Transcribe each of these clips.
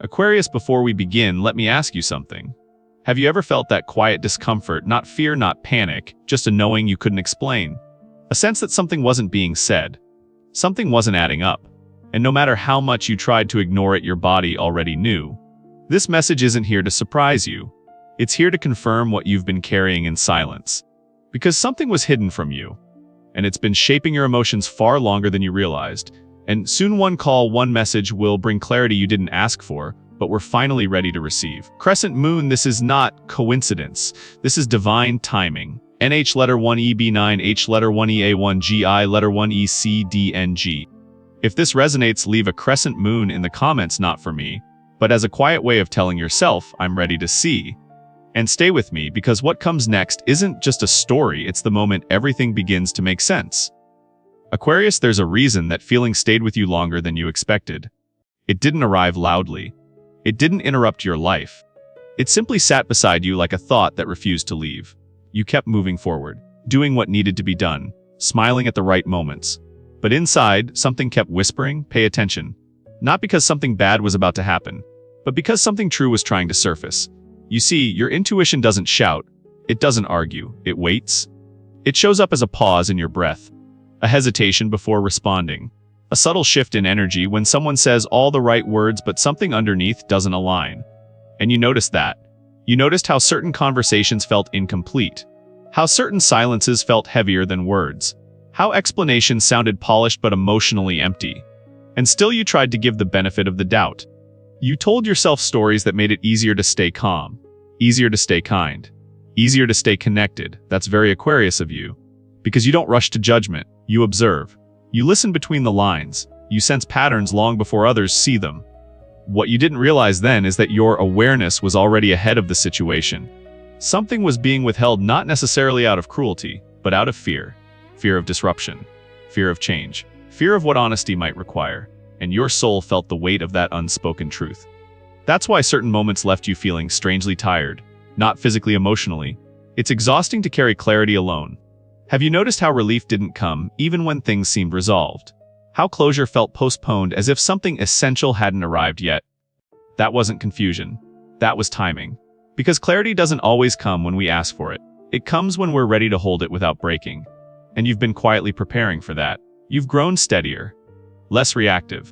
Aquarius, before we begin, let me ask you something. Have you ever felt that quiet discomfort, not fear, not panic, just a knowing you couldn't explain? A sense that something wasn't being said. Something wasn't adding up. And no matter how much you tried to ignore it, your body already knew. This message isn't here to surprise you. It's here to confirm what you've been carrying in silence. Because something was hidden from you. And it's been shaping your emotions far longer than you realized. And soon one call, one message will bring clarity you didn't ask for, but were finally ready to receive. Crescent moon, this is not coincidence. This is divine timing. NH letter 1 EB9, H letter 1 EA1, GI letter 1 ECDNG. If this resonates, leave a crescent moon in the comments, not for me, but as a quiet way of telling yourself, I'm ready to see. And stay with me, because what comes next isn't just a story, it's the moment everything begins to make sense. Aquarius, there's a reason that feeling stayed with you longer than you expected. It didn't arrive loudly. It didn't interrupt your life. It simply sat beside you like a thought that refused to leave. You kept moving forward, doing what needed to be done, smiling at the right moments. But inside, something kept whispering, pay attention. Not because something bad was about to happen, but because something true was trying to surface. You see, your intuition doesn't shout. It doesn't argue. It waits. It shows up as a pause in your breath. A hesitation before responding. A subtle shift in energy when someone says all the right words but something underneath doesn't align. And you noticed that. You noticed how certain conversations felt incomplete. How certain silences felt heavier than words. How explanations sounded polished but emotionally empty. And still you tried to give the benefit of the doubt. You told yourself stories that made it easier to stay calm. Easier to stay kind. Easier to stay connected. That's very Aquarius of you. Because you don't rush to judgment. You observe. You listen between the lines. You sense patterns long before others see them. What you didn't realize then is that your awareness was already ahead of the situation. Something was being withheld, not necessarily out of cruelty, but out of fear. Fear of disruption. Fear of change. Fear of what honesty might require. And your soul felt the weight of that unspoken truth. That's why certain moments left you feeling strangely tired. Not physically, emotionally. It's exhausting to carry clarity alone. Have you noticed how relief didn't come, even when things seemed resolved? How closure felt postponed, as if something essential hadn't arrived yet? That wasn't confusion. That was timing. Because clarity doesn't always come when we ask for it. It comes when we're ready to hold it without breaking. And you've been quietly preparing for that. You've grown steadier. Less reactive.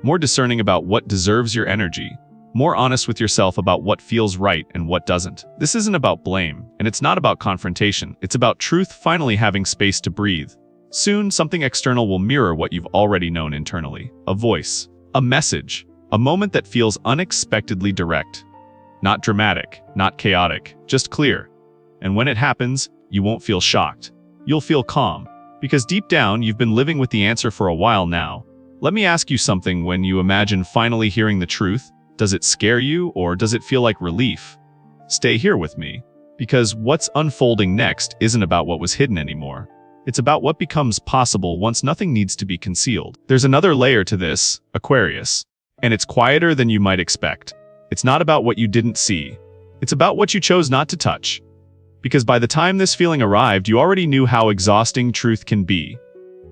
More discerning about what deserves your energy. More honest with yourself about what feels right and what doesn't. This isn't about blame, and it's not about confrontation. It's about truth finally having space to breathe. Soon, something external will mirror what you've already known internally. A voice. A message. A moment that feels unexpectedly direct. Not dramatic, not chaotic, just clear. And when it happens, you won't feel shocked. You'll feel calm. Because deep down, you've been living with the answer for a while now. Let me ask you something. When you imagine finally hearing the truth, does it scare you, or does it feel like relief? Stay here with me, because what's unfolding next isn't about what was hidden anymore. It's about what becomes possible once nothing needs to be concealed. There's another layer to this, Aquarius, and it's quieter than you might expect. It's not about what you didn't see. It's about what you chose not to touch. Because by the time this feeling arrived, you already knew how exhausting truth can be.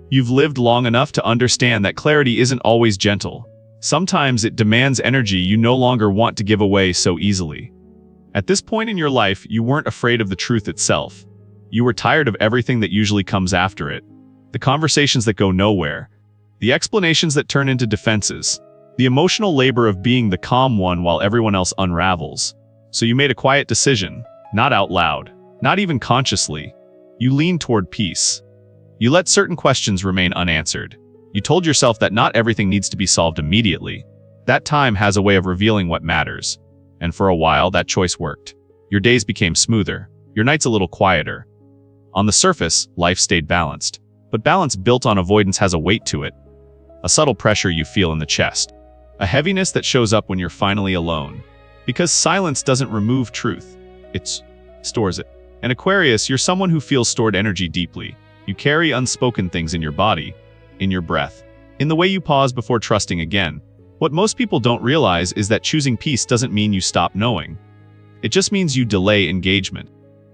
You've lived long enough to understand that clarity isn't always gentle. Sometimes it demands energy you no longer want to give away so easily. At this point in your life, you weren't afraid of the truth itself. You were tired of everything that usually comes after it. The conversations that go nowhere. The explanations that turn into defenses. The emotional labor of being the calm one while everyone else unravels. So you made a quiet decision, not out loud, not even consciously. You leaned toward peace. You let certain questions remain unanswered. You told yourself that not everything needs to be solved immediately. That time has a way of revealing what matters. And for a while, that choice worked. Your days became smoother. Your nights a little quieter. On the surface, life stayed balanced. But balance built on avoidance has a weight to it. A subtle pressure you feel in the chest. A heaviness that shows up when you're finally alone. Because silence doesn't remove truth. It stores it. And Aquarius, you're someone who feels stored energy deeply. You carry unspoken things in your body. In your breath, in the way you pause before trusting again. What most people don't realize is that choosing peace doesn't mean you stop knowing. It just means you delay engagement.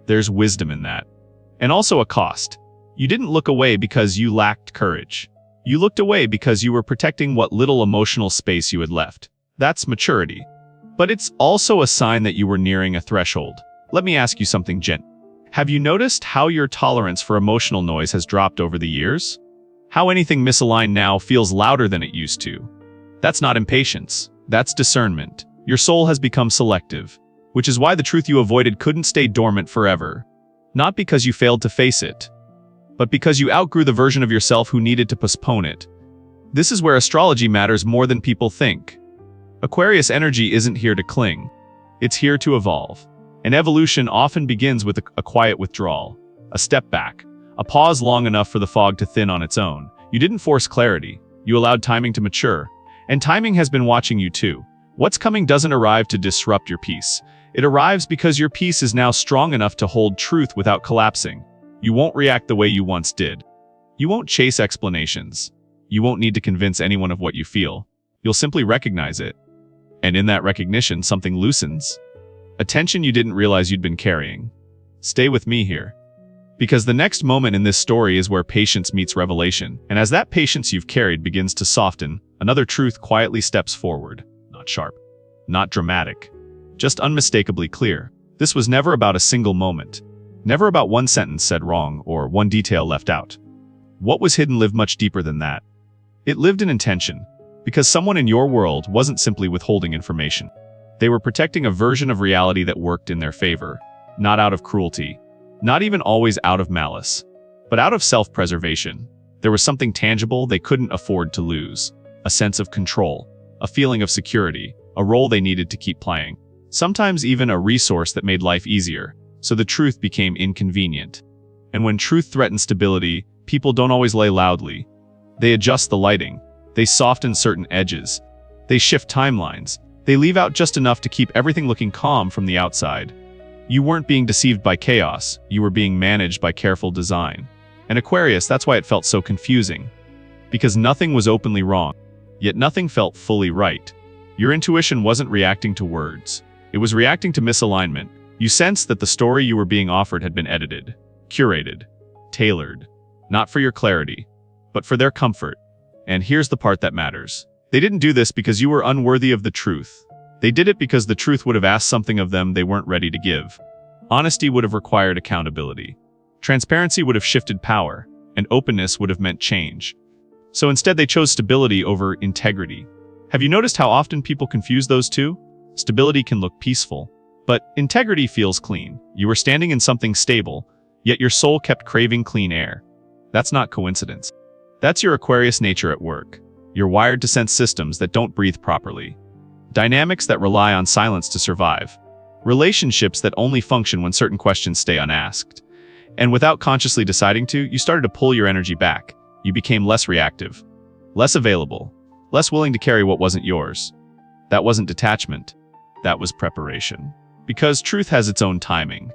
There's wisdom in that. And also a cost. You didn't look away because you lacked courage. You looked away because you were protecting what little emotional space you had left. That's maturity. But it's also a sign that you were nearing a threshold. Let me ask you something, Jen. Have you noticed how your tolerance for emotional noise has dropped over the years? How anything misaligned now feels louder than it used to? That's not impatience. That's discernment. Your soul has become selective, which is why the truth you avoided couldn't stay dormant forever. Not because you failed to face it, but because you outgrew the version of yourself who needed to postpone it. This is where astrology matters more than people think. Aquarius energy isn't here to cling. It's here to evolve. And evolution often begins with a quiet withdrawal, a step back, a pause long enough for the fog to thin on its own. You didn't force clarity. You allowed timing to mature. And timing has been watching you too. What's coming doesn't arrive to disrupt your peace. It arrives because your peace is now strong enough to hold truth without collapsing. You won't react the way you once did. You won't chase explanations. You won't need to convince anyone of what you feel. You'll simply recognize it. And in that recognition, something loosens. A tension you didn't realize you'd been carrying. Stay with me here. Because the next moment in this story is where patience meets revelation. And as that patience you've carried begins to soften, another truth quietly steps forward. Not sharp. Not dramatic. Just unmistakably clear. This was never about a single moment. Never about one sentence said wrong or one detail left out. What was hidden lived much deeper than that. It lived in intention, because someone in your world wasn't simply withholding information. They were protecting a version of reality that worked in their favor, not out of cruelty, not even always out of malice, but out of self-preservation. There was something tangible they couldn't afford to lose, a sense of control, a feeling of security, a role they needed to keep playing. Sometimes even a resource that made life easier, so the truth became inconvenient. And when truth threatens stability, people don't always lay loudly. They adjust the lighting. They soften certain edges. They shift timelines. They leave out just enough to keep everything looking calm from the outside. You weren't being deceived by chaos. You were being managed by careful design. And Aquarius, that's why it felt so confusing. Because nothing was openly wrong, yet nothing felt fully right. Your intuition wasn't reacting to words. It was reacting to misalignment. You sensed that the story you were being offered had been edited, curated, tailored, not for your clarity, but for their comfort. And here's the part that matters. They didn't do this because you were unworthy of the truth. They did it because the truth would have asked something of them they weren't ready to give. Honesty would have required accountability. Transparency would have shifted power, and openness would have meant change. So instead they chose stability over integrity. Have you noticed how often people confuse those two? Stability can look peaceful, but integrity feels clean. You were standing in something stable, yet your soul kept craving clean air. That's not coincidence. That's your Aquarius nature at work. You're wired to sense systems that don't breathe properly. Dynamics that rely on silence to survive. Relationships that only function when certain questions stay unasked. And without consciously deciding to, you started to pull your energy back. You became less reactive, less available, less willing to carry what wasn't yours. That wasn't detachment. That was preparation. Because truth has its own timing,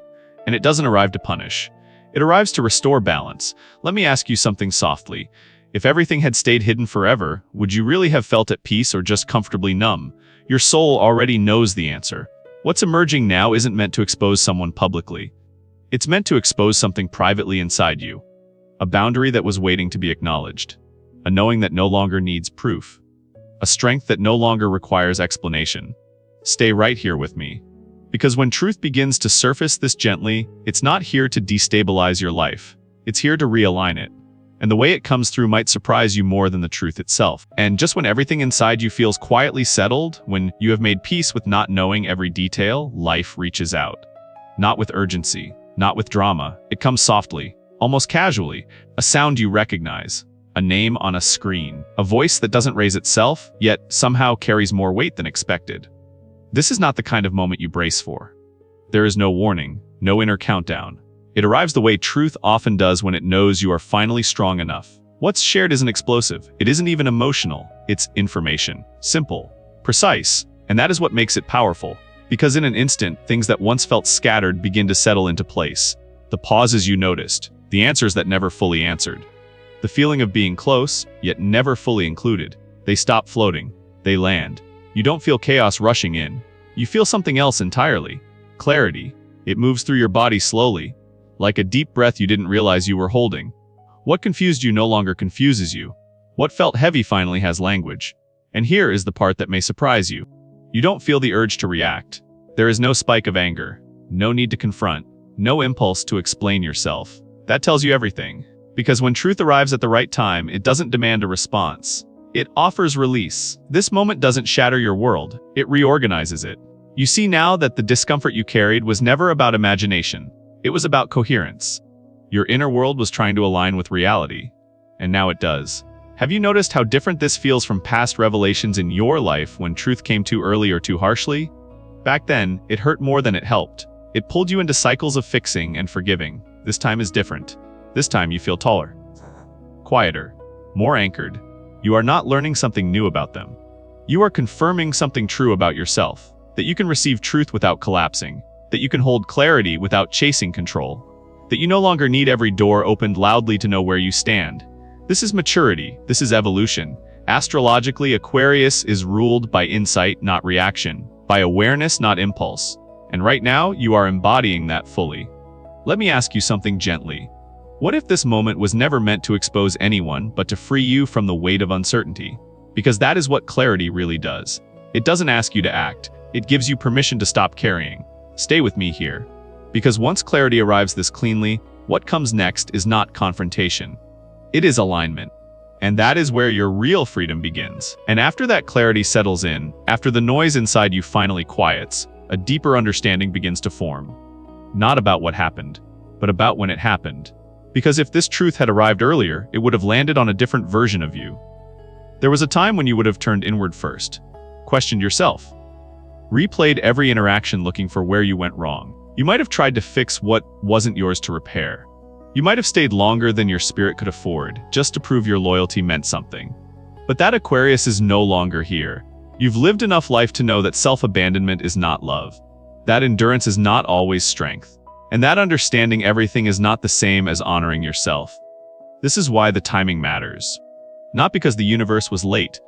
and it doesn't arrive to punish. It arrives to restore balance. Let me ask you something softly. If everything had stayed hidden forever, would you really have felt at peace or just comfortably numb? Your soul already knows the answer. What's emerging now isn't meant to expose someone publicly. It's meant to expose something privately inside you. A boundary that was waiting to be acknowledged. A knowing that no longer needs proof. A strength that no longer requires explanation. Stay right here with me. Because when truth begins to surface this gently, it's not here to destabilize your life. It's here to realign it. And the way it comes through might surprise you more than the truth itself. And just when everything inside you feels quietly settled, when you have made peace with not knowing every detail, life reaches out. Not with urgency, not with drama. It comes softly, almost casually, a sound you recognize, a name on a screen, a voice that doesn't raise itself, yet somehow carries more weight than expected. This is not the kind of moment you brace for. There is no warning, no inner countdown. It arrives the way truth often does when it knows you are finally strong enough. What's shared isn't explosive. It isn't even emotional. It's information. Simple. Precise. And that is what makes it powerful. Because in an instant, things that once felt scattered begin to settle into place. The pauses you noticed. The answers that never fully answered. The feeling of being close, yet never fully included. They stop floating. They land. You don't feel chaos rushing in. You feel something else entirely. Clarity. It moves through your body slowly, like a deep breath you didn't realize you were holding. What confused you no longer confuses you. What felt heavy finally has language. And here is the part that may surprise you. You don't feel the urge to react. There is no spike of anger, no need to confront, no impulse to explain yourself. That tells you everything. Because when truth arrives at the right time, it doesn't demand a response. It offers release. This moment doesn't shatter your world, it reorganizes it. You see now that the discomfort you carried was never about imagination. It was about coherence. Your inner world was trying to align with reality. And now it does. Have you noticed how different this feels from past revelations in your life when truth came too early or too harshly? Back then, it hurt more than it helped. It pulled you into cycles of fixing and forgiving. This time is different. This time you feel taller, quieter, more anchored. You are not learning something new about them. You are confirming something true about yourself, that you can receive truth without collapsing, that you can hold clarity without chasing control, that you no longer need every door opened loudly to know where you stand. This is maturity, this is evolution. Astrologically, Aquarius is ruled by insight, not reaction, by awareness, not impulse. And right now, you are embodying that fully. Let me ask you something gently. What if this moment was never meant to expose anyone, but to free you from the weight of uncertainty? Because that is what clarity really does. It doesn't ask you to act, it gives you permission to stop carrying. Stay with me here. Because once clarity arrives this cleanly, what comes next is not confrontation. It is alignment. And that is where your real freedom begins. And after that clarity settles in, after the noise inside you finally quiets, a deeper understanding begins to form. Not about what happened, but about when it happened. Because if this truth had arrived earlier, it would have landed on a different version of you. There was a time when you would have turned inward first, questioned yourself, replayed every interaction looking for where you went wrong. You might have tried to fix what wasn't yours to repair. You might have stayed longer than your spirit could afford, just to prove your loyalty meant something. But that Aquarius is no longer here. You've lived enough life to know that self-abandonment is not love. That endurance is not always strength. And that understanding everything is not the same as honoring yourself. This is why the timing matters. Not because the universe was late,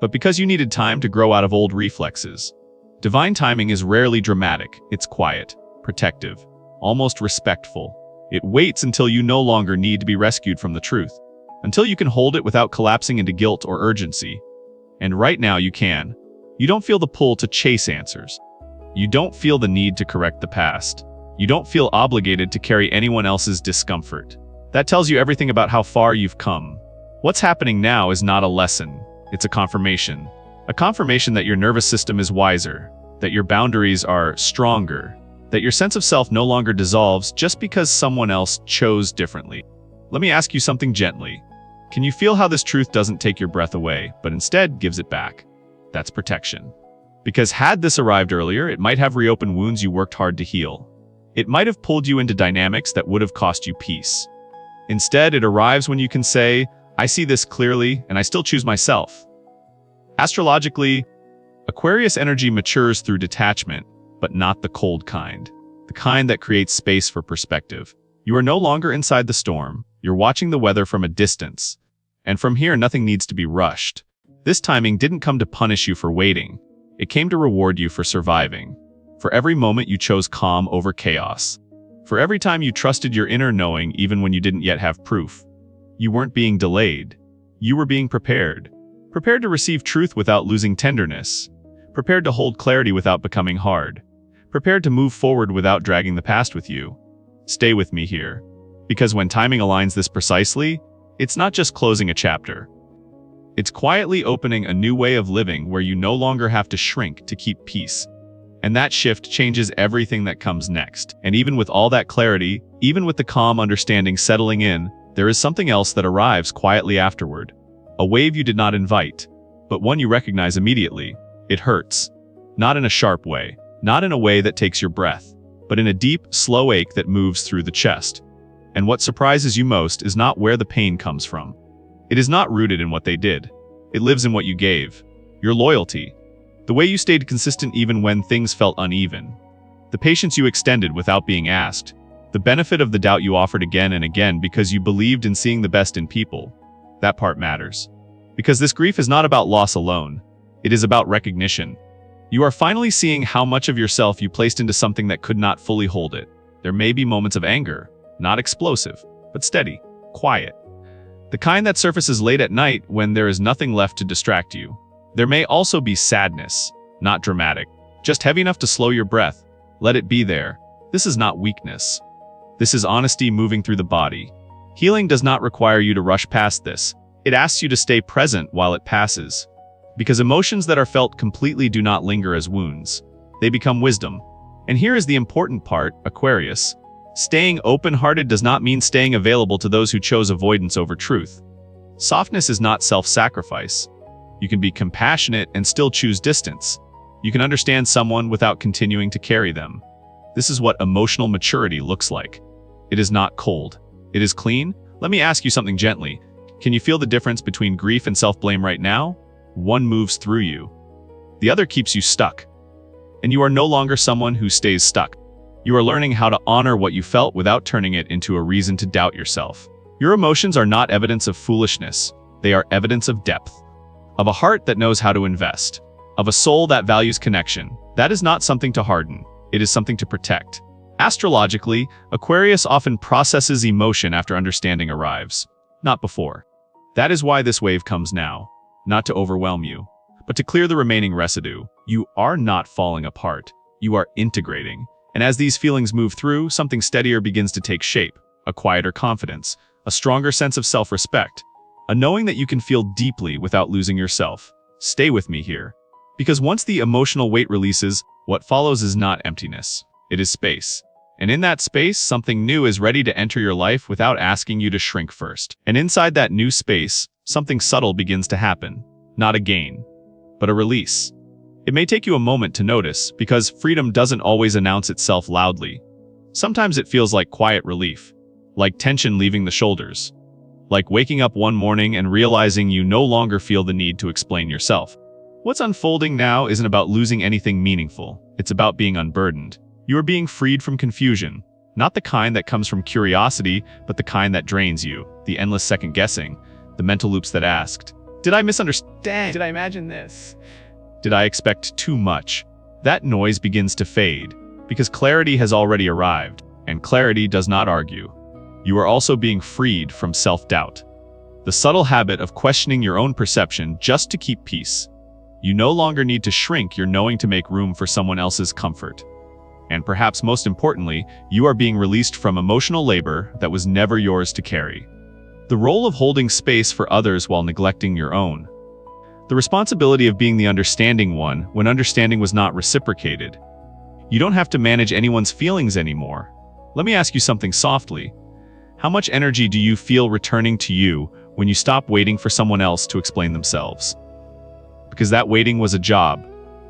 but because you needed time to grow out of old reflexes. Divine timing is rarely dramatic, it's quiet, protective, almost respectful. It waits until you no longer need to be rescued from the truth, until you can hold it without collapsing into guilt or urgency. And right now you can. You don't feel the pull to chase answers. You don't feel the need to correct the past. You don't feel obligated to carry anyone else's discomfort. That tells you everything about how far you've come. What's happening now is not a lesson, it's a confirmation. A confirmation that your nervous system is wiser, that your boundaries are stronger, that your sense of self no longer dissolves just because someone else chose differently. Let me ask you something gently. Can you feel how this truth doesn't take your breath away, but instead gives it back? That's protection. Because had this arrived earlier, it might have reopened wounds you worked hard to heal. It might have pulled you into dynamics that would have cost you peace. Instead, it arrives when you can say, I see this clearly, and I still choose myself. Astrologically, Aquarius energy matures through detachment, but not the cold kind. The kind that creates space for perspective. You are no longer inside the storm, you're watching the weather from a distance. And from here, nothing needs to be rushed. This timing didn't come to punish you for waiting. It came to reward you for surviving. For every moment you chose calm over chaos. For every time you trusted your inner knowing even when you didn't yet have proof. You weren't being delayed. You were being prepared. Prepared to receive truth without losing tenderness. Prepared to hold clarity without becoming hard. Prepared to move forward without dragging the past with you. Stay with me here. Because when timing aligns this precisely, it's not just closing a chapter. It's quietly opening a new way of living where you no longer have to shrink to keep peace. And that shift changes everything that comes next. And even with all that clarity, even with the calm understanding settling in, there is something else that arrives quietly afterward. A wave you did not invite, but one you recognize immediately. It hurts. Not in a sharp way, not in a way that takes your breath, but in a deep, slow ache that moves through the chest. And what surprises you most is not where the pain comes from. It is not rooted in what they did. It lives in what you gave. Your loyalty. The way you stayed consistent even when things felt uneven. The patience you extended without being asked. The benefit of the doubt you offered again and again because you believed in seeing the best in people. That part matters. Because this grief is not about loss alone. It is about recognition. You are finally seeing how much of yourself you placed into something that could not fully hold it. There may be moments of anger, not explosive, but steady, quiet. The kind that surfaces late at night when there is nothing left to distract you. There may also be sadness, not dramatic, just heavy enough to slow your breath. Let it be there. This is not weakness. This is honesty moving through the body. Healing does not require you to rush past this. It asks you to stay present while it passes. Because emotions that are felt completely do not linger as wounds. They become wisdom. And here is the important part, Aquarius. Staying open-hearted does not mean staying available to those who chose avoidance over truth. Softness is not self-sacrifice. You can be compassionate and still choose distance. You can understand someone without continuing to carry them. This is what emotional maturity looks like. It is not cold. It is clean. Let me ask you something gently. Can you feel the difference between grief and self-blame right now? One moves through you. The other keeps you stuck. And you are no longer someone who stays stuck. You are learning how to honor what you felt without turning it into a reason to doubt yourself. Your emotions are not evidence of foolishness. They are evidence of depth. Of a heart that knows how to invest. Of a soul that values connection. That is not something to harden. It is something to protect. Astrologically, Aquarius often processes emotion after understanding arrives, not before. That is why this wave comes now. Not to overwhelm you, but to clear the remaining residue. You are not falling apart. You are integrating. And as these feelings move through, something steadier begins to take shape. A quieter confidence. A stronger sense of self-respect. A knowing that you can feel deeply without losing yourself. Stay with me here. Because once the emotional weight releases, what follows is not emptiness. It is space. And in that space, something new is ready to enter your life without asking you to shrink first. And inside that new space, something subtle begins to happen. Not a gain, but a release. It may take you a moment to notice, because freedom doesn't always announce itself loudly. Sometimes it feels like quiet relief, like tension leaving the shoulders, like waking up one morning and realizing you no longer feel the need to explain yourself. What's unfolding now isn't about losing anything meaningful. It's about being unburdened. You are being freed from confusion, not the kind that comes from curiosity, but the kind that drains you, the endless second-guessing, the mental loops that asked, did I misunderstand? Did I imagine this? Did I expect too much? That noise begins to fade, because clarity has already arrived, and clarity does not argue. You are also being freed from self-doubt, the subtle habit of questioning your own perception just to keep peace. You no longer need to shrink your knowing to make room for someone else's comfort. And perhaps most importantly, you are being released from emotional labor that was never yours to carry. The role of holding space for others while neglecting your own. The responsibility of being the understanding one when understanding was not reciprocated. You don't have to manage anyone's feelings anymore. Let me ask you something softly. How much energy do you feel returning to you when you stop waiting for someone else to explain themselves? Because that waiting was a job,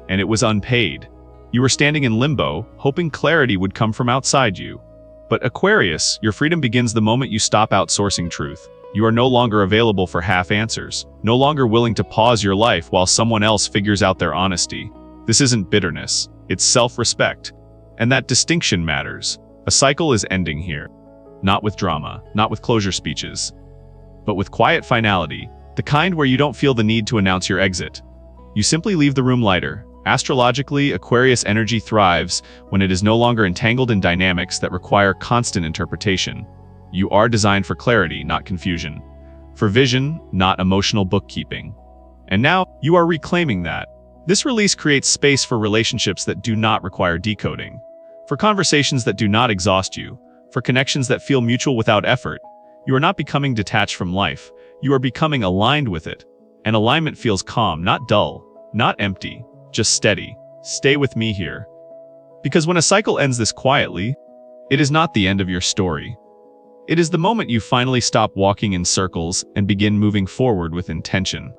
and it was unpaid. You were standing in limbo, hoping clarity would come from outside you. But Aquarius, your freedom begins the moment you stop outsourcing truth. You are no longer available for half answers, no longer willing to pause your life while someone else figures out their honesty. This isn't bitterness, it's self-respect. And that distinction matters. A cycle is ending here. Not with drama, not with closure speeches, but with quiet finality, the kind where you don't feel the need to announce your exit. You simply leave the room lighter. Astrologically, Aquarius energy thrives when it is no longer entangled in dynamics that require constant interpretation. You are designed for clarity, not confusion. For vision, not emotional bookkeeping. And now, you are reclaiming that. This release creates space for relationships that do not require decoding. For conversations that do not exhaust you. For connections that feel mutual without effort. You are not becoming detached from life. You are becoming aligned with it. And alignment feels calm, not dull, not empty. Just steady. Stay with me here. Because when a cycle ends this quietly, it is not the end of your story. It is the moment you finally stop walking in circles and begin moving forward with intention.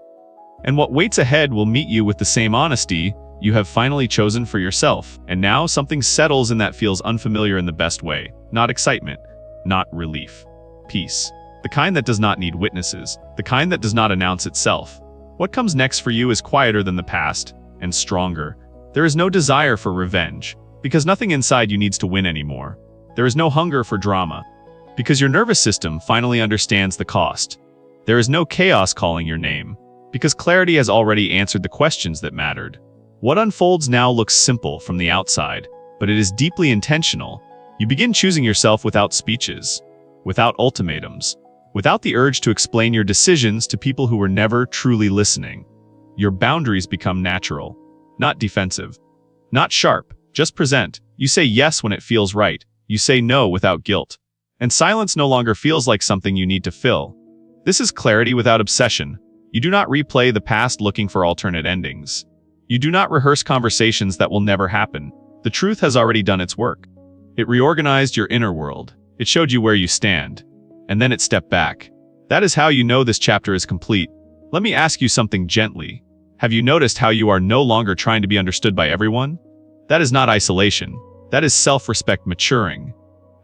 And what waits ahead will meet you with the same honesty you have finally chosen for yourself. And now something settles in that feels unfamiliar in the best way. Not excitement, not relief. Peace. The kind that does not need witnesses. The kind that does not announce itself. What comes next for you is quieter than the past. And stronger. There is no desire for revenge, because nothing inside you needs to win anymore. There is no hunger for drama, because your nervous system finally understands the cost. There is no chaos calling your name, because clarity has already answered the questions that mattered. What unfolds now looks simple from the outside, but it is deeply intentional. You begin choosing yourself without speeches, without ultimatums, without the urge to explain your decisions to people who were never truly listening. Your boundaries become natural, not defensive. Not sharp, just present. You say yes when it feels right. You say no without guilt. And silence no longer feels like something you need to fill. This is clarity without obsession. You do not replay the past looking for alternate endings. You do not rehearse conversations that will never happen. The truth has already done its work. It reorganized your inner world. It showed you where you stand. And then it stepped back. That is how you know this chapter is complete. Let me ask you something gently. Have you noticed how you are no longer trying to be understood by everyone? That is not isolation. That is self-respect maturing.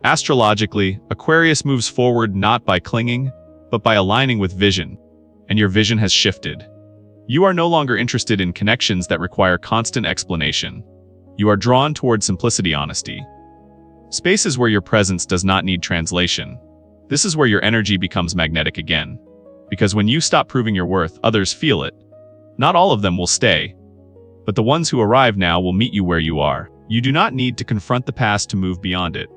Astrologically, Aquarius moves forward not by clinging, but by aligning with vision. And your vision has shifted. You are no longer interested in connections that require constant explanation. You are drawn toward simplicity, honesty. Spaces where your presence does not need translation. This is where your energy becomes magnetic again. Because when you stop proving your worth, others feel it. Not all of them will stay, but the ones who arrive now will meet you where you are. You do not need to confront the past to move beyond it.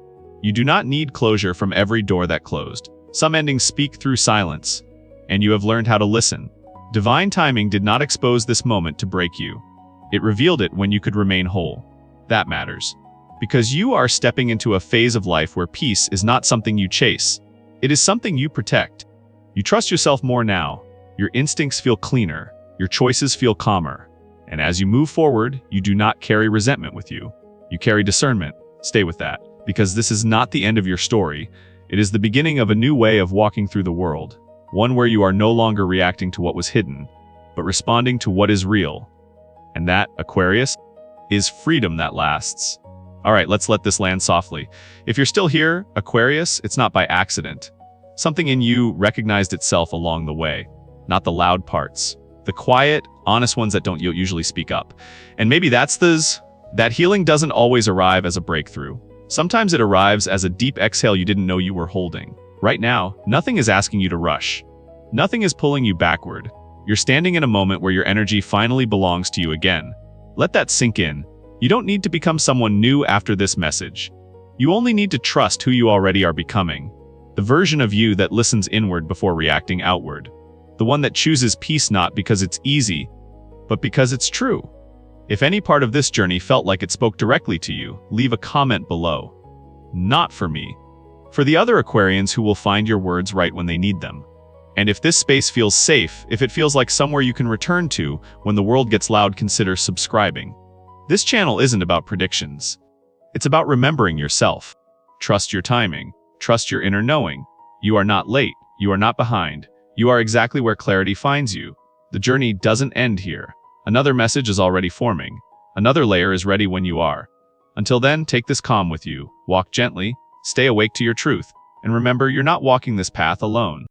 You do not need closure from every door that closed. Some endings speak through silence, and you have learned how to listen. Divine timing did not expose this moment to break you. It revealed it when you could remain whole. That matters. Because you are stepping into a phase of life where peace is not something you chase. It is something you protect. You trust yourself more now. Your instincts feel cleaner. Your choices feel calmer. And as you move forward, you do not carry resentment with you. You carry discernment. Stay with that. Because this is not the end of your story. It is the beginning of a new way of walking through the world. One where you are no longer reacting to what was hidden, but responding to what is real. And that, Aquarius, is freedom that lasts. All right, let's let this land softly. If you're still here, Aquarius, it's not by accident. Something in you recognized itself along the way. Not the loud parts. The quiet, honest ones that don't usually speak up. And maybe that healing doesn't always arrive as a breakthrough. Sometimes it arrives as a deep exhale you didn't know you were holding. Right now, nothing is asking you to rush. Nothing is pulling you backward. You're standing in a moment where your energy finally belongs to you again. Let that sink in. You don't need to become someone new after this message. You only need to trust who you already are becoming. The version of you that listens inward before reacting outward. The one that chooses peace not because it's easy, but because it's true. If any part of this journey felt like it spoke directly to you, leave a comment below. Not for me. For the other Aquarians who will find your words right when they need them. And if this space feels safe, if it feels like somewhere you can return to when the world gets loud, consider subscribing. This channel isn't about predictions. It's about remembering yourself. Trust your timing. Trust your inner knowing. You are not late. You are not behind. You are exactly where clarity finds you. The journey doesn't end here. Another message is already forming. Another layer is ready when you are. Until then, take this calm with you. Walk gently. Stay awake to your truth. And remember, you're not walking this path alone.